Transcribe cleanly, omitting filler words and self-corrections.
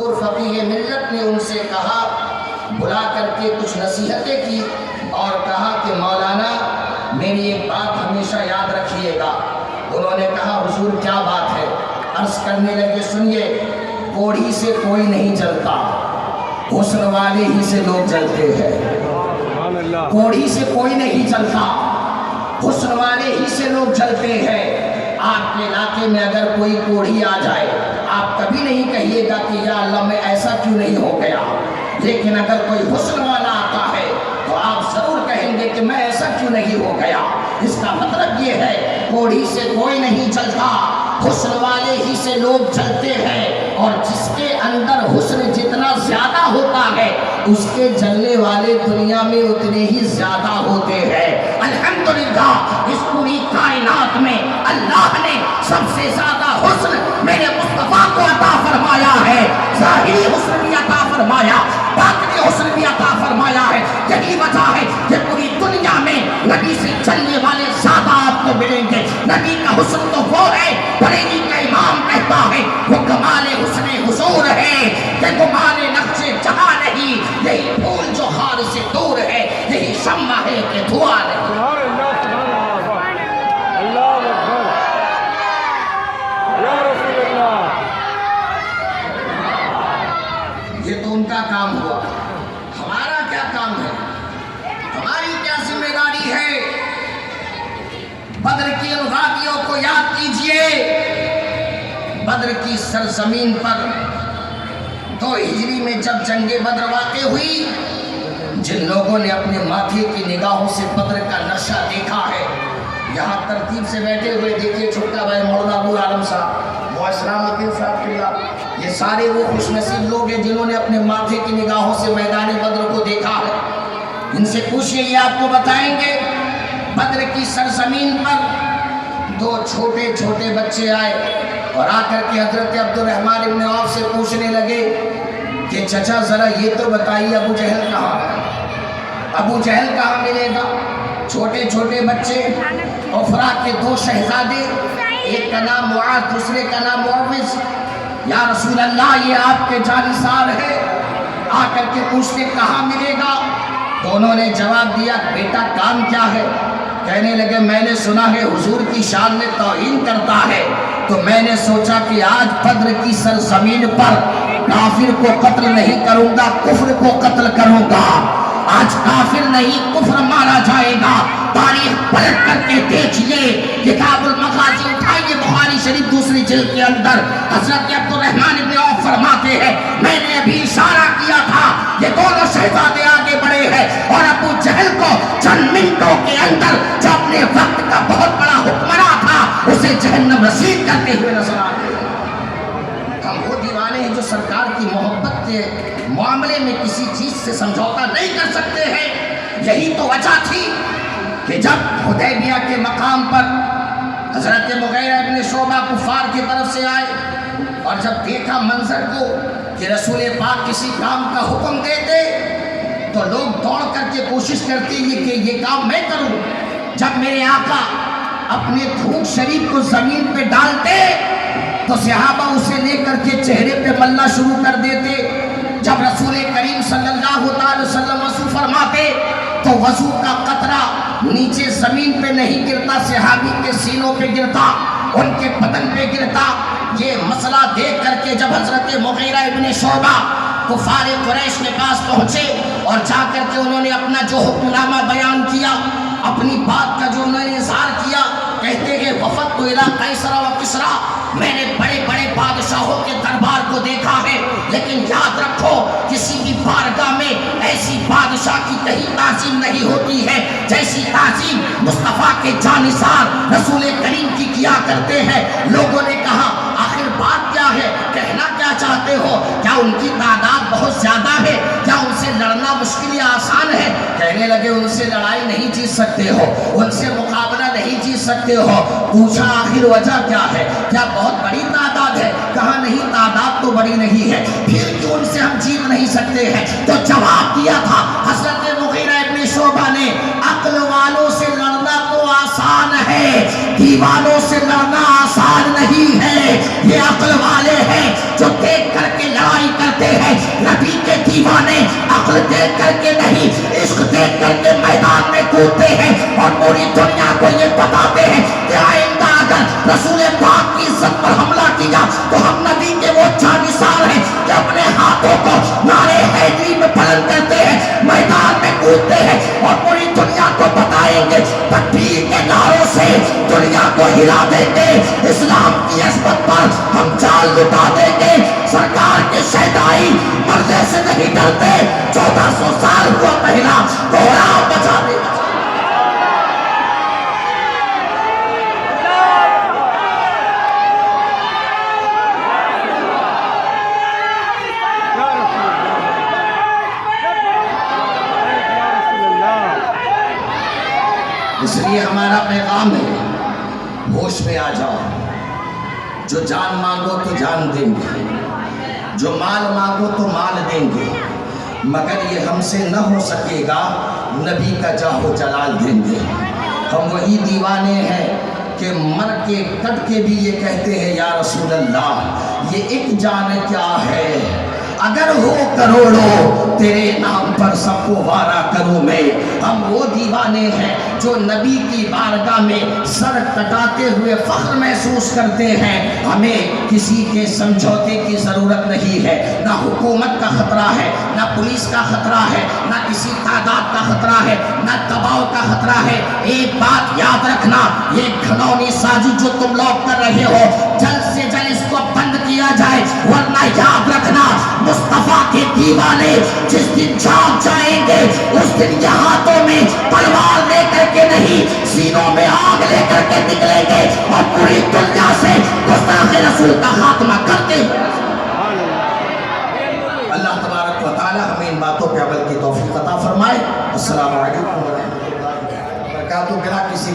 حضور فقیہ ملت نے ان سے کہا، بلا کر کے کچھ نصیحتیں کی اور کہا کہ مولانا میری ایک بات ہمیشہ یاد رکھیے گا۔ انہوں نے کہا حضور کیا بات ہے؟ عرض کرنے لگے سنیے، کوڑھی سے کوئی نہیں جلتا، حسن والے ہی سے لوگ جلتے ہیں۔ کوڑھی سے کوئی نہیں جلتا، حسن والے ہی سے لوگ جلتے ہیں۔ آپ کے علاقے میں اگر کوئی کوڑھی آ جائے، آپ کبھی نہیں کہیے گا کہ یا اللہ میں ایسا کیوں نہیں ہو گیا، لیکن اگر کوئی حسن والا آتا ہے تو آپ ضرور کہیں گے کہ میں ایسا کیوں نہیں ہو گیا۔ اس کا مطلب یہ ہے کوڑھی سے کوئی نہیں جلتا، حسن والے ہی سے لوگ جلتے ہیں، اور جس کے اندر حسن جتنا زیادہ ہوتا ہے اس کے جلنے والے دنیا میں اتنے ہی زیادہ ہوتے ہیں۔ الحمدللہ اس پوری کائنات میں اللہ نے سب سے زیادہ حسن میرے مصطفیٰ کو عطا فرمایا ہے، ظاہری حسن بھی عطا فرمایا، باطنی حسن بھی عطا فرمایا ہے۔ یہی وجہ ہے کہ پوری دنیا میں نبی سے چلنے والے زیادہ آپ کو ملیں گے۔ نبی کا حسن تو وہ ہے، بریلی کا امام کہتا ہے وہ کمال حسن حضور ہے کہ کمال نقش جہاں نہیں، یہی پھول جو خار سے دور ہے، یہی شمع ہے کہ دھواں نہیں۔ یہ تو ان کا کام ہوا، ہمارا کیا کام ہے؟ ہماری کیا ذمہ داری ہے؟ بدر کی ان غازیوں کو یاد کیجئے۔ بدر کی سرزمین پر 2 ہجری میں جب جنگ بدر واقع ہوئی، جن لوگوں نے اپنے ماتھے کی نگاہوں سے بدر کا نقشہ دیکھا ہے، یہاں ترتیب سے بیٹھے ہوئے دیکھیے چھوٹا بھائی مولانا ابو عالم صاحب، اسلام الدین صاحب قبلہ، یہ سارے وہ خوش نصیب لوگ ہیں جنہوں نے اپنے ماتھے کی نگاہوں سے میدان بدر کو دیکھا ہے۔ ان سے پوچھئے، یہ آپ کو بتائیں گے بدر کی سرزمین پر 2 چھوٹے چھوٹے بچے آئے اور آ کر کے حضرت عبد الرحمن ابن عوف سے پوچھنے لگے کہ چچا ذرا یہ تو بتائیے ابو جہل کہاں ہے؟ ابو جہل کہاں ملے گا؟ چھوٹے چھوٹے بچے، عفرا کے 2 شہزادے، ایک کا نام معاذ دوسرے کا نام معوذ، یا رسول اللہ یہ آپ کے جانثار ہے، آ کر کے پوچھتے کہاں ملے گا؟ تو انہوں نے جواب دیا بیٹا کام کیا ہے؟ کہنے لگے میں نے سنا ہے حضور کی شان میں توہین کرتا ہے، تو میں نے سوچا کہ آج بدر کی سرزمین پر کافر کو قتل نہیں کروں گا، کفر کو قتل کروں گا۔ آج کافر نہیں کفر مارا جائے گا۔ تاریخ پلٹ کر کے دیکھئے، کتاب المغازی اٹھائیے بخاری شریف 2 جلد کے اندر حضرت عبد الرحمن ابن عوف فرماتے ہیں میں نے ابھی اشارہ کیا تھا یہ دونوں شہزادے آگے بڑھے ہیں، اور ابو جہل کو چند منٹوں کے اندر جو اپنے وقت کا بہت بڑا حکمراں تھا اسے جہنم رسید کرتے ہوئے نظر آتے ہیں۔ ہم وہ دیوانے ہیں جو سرکار کی محبت کے معاملے میں کسی چیز سے سمجھوتا نہیں کر سکتے ہیں۔ یہی تو وجہ تھی کہ جب حدیبیہ کے مقام پر حضرت مغیرہ ابن شعبہ کفار کی طرف سے آئے اور جب دیکھا منظر کو کہ رسول پاک کسی کام کا حکم دیتے تو لوگ دوڑ کر کے کوشش کرتے ہیں کہ یہ کام میں کروں۔ جب میرے آقا اپنے تھوک شریف کو زمین پہ ڈالتے تو صحابہ اسے لے کر کے چہرے پہ ملنا شروع کر دیتے۔ جب رسول کریم صلی اللہ علیہ وسلم وضو فرماتے تو وضو کا قطرہ نیچے زمین پہ نہیں گرتا، صحابی کے سینوں پہ گرتا، ان کے بدن پہ گرتا۔ یہ مسئلہ دیکھ کر کے جب حضرت مغیرہ ابن شعبہ کفار قریش کے پاس پہنچے اور جا کر کے انہوں نے اپنا جو حکم نامہ بیان کیا، اپنی بات کا جو انہوں نے اظہار کیا، کہتے ہیں وفد الی قیصر و کسریٰ، میں نے بڑے بڑے بادشاہوں کے دربار کو دیکھا ہے، لیکن یاد رکھو کسی بھی بارگاہ میں ایسی بادشاہ کی کہیں تعظیم نہیں ہوتی ہے جیسی تعظیم مصطفیٰ کے جانثار رسول کریم کی کیا کرتے ہیں۔ لوگوں نے کہا آخر بات کیا ہے، کہنا کیا چاہتے ہو؟ کیا ان کی تعداد بہت زیادہ ہے؟ کیا ان سے لڑنا مشکل یا آسان ہے؟ کہنے لگے ان سے لڑائی نہیں جیت سکتے ہو، ان سے مقابلہ نہیں جیت سکتے ہو۔ پوچھا آخر وجہ کیا ہے؟ کیا بہت بڑی تعداد ہے؟ کہا نہیں تعداد تو بڑی نہیں ہے، پھر کیوں ان سے ہم جیت نہیں سکتے ہیں؟ تو جواب دیا تھا حضرت مغیرہ ابن شعبہ نے عقل والوں سے لڑنا تو آسان ہے، دیوانوں سے لڑنا آسان نہیں ہے۔ یہ عقل والے ہیں جو دیکھ کر کے لڑائی کرتے دیوانے عقل دیکھ کر کے نہیں عشق دیکھ کر کے میدان میں کودتے ہیں اور پوری دنیا کو یہ بتاتے ہیں کہ آئندہ اگر رسول پاک کی عزت پر حملہ کیا تو ہم نبی کے وہ جانثار ہیں کہ اپنے ہاتھوں کو نعرے حیدری میں بلند کرتے ہیں، میدان میں کودتے ہیں اور پوری دنیا کو بتائیں گے، تکبیر کے نعروں سے دنیا کو ہلا دیں گے، اسلام کی عظمت پر ہم جال لٹا دیں گے۔ سرکار کے شہدائی مردے سے نہیں ڈرتے، 1400 سال ہوا پہلا گھوڑا بچا دے گا۔ اس لیے ہمارا پیغام ہے، ہوش میں آ جاؤ، جو جان مانگو تو جان دیں گے، جو مال مانگو تو مال دیں گے، مگر یہ ہم سے نہ ہو سکے گا، نبی کا جاہ و جلال دیں گے۔ ہم وہی دیوانے ہیں کہ مر کے کٹ کے بھی یہ کہتے ہیں یا رسول اللہ یہ ایک جان کیا ہے، اگر ہو کروڑوں تیرے نام پر سب کو وارا کروں میں۔ ہم وہ دیوانے ہیں جو نبی کی بارگاہ میں سر کٹاتے ہوئے فخر محسوس کرتے ہیں، ہمیں کسی کے سمجھوتے کی ضرورت نہیں ہے، نہ حکومت کا خطرہ ہے، نہ پولیس کا خطرہ ہے، نہ کسی تعداد کا خطرہ ہے، نہ دباؤ کا خطرہ ہے۔ ایک بات یاد رکھنا، یہ گھنونی سازش جو تم لوگ کر رہے ہو جلد سے جلد اس کو بند کیا جائے، ورنہ یاد رکھنا مصطفیٰ کے دیوانے جس دن جاگ جائیں گے اس دن یہ ہاتھوں میں تلوار لے کر کے نہیں سینوں میں آگ لے کر کے نکلیں گے اور پوری دنیا سے گستاخ رسول کا خاتمہ کرتے ہیں۔ اللہ تبارک و تعالی ہمیں ان باتوں پہ عمل کی توفیق عطا فرمائے۔ السلام علیکم ورحمۃ اللہ وبرکاتہ۔ بنا کسی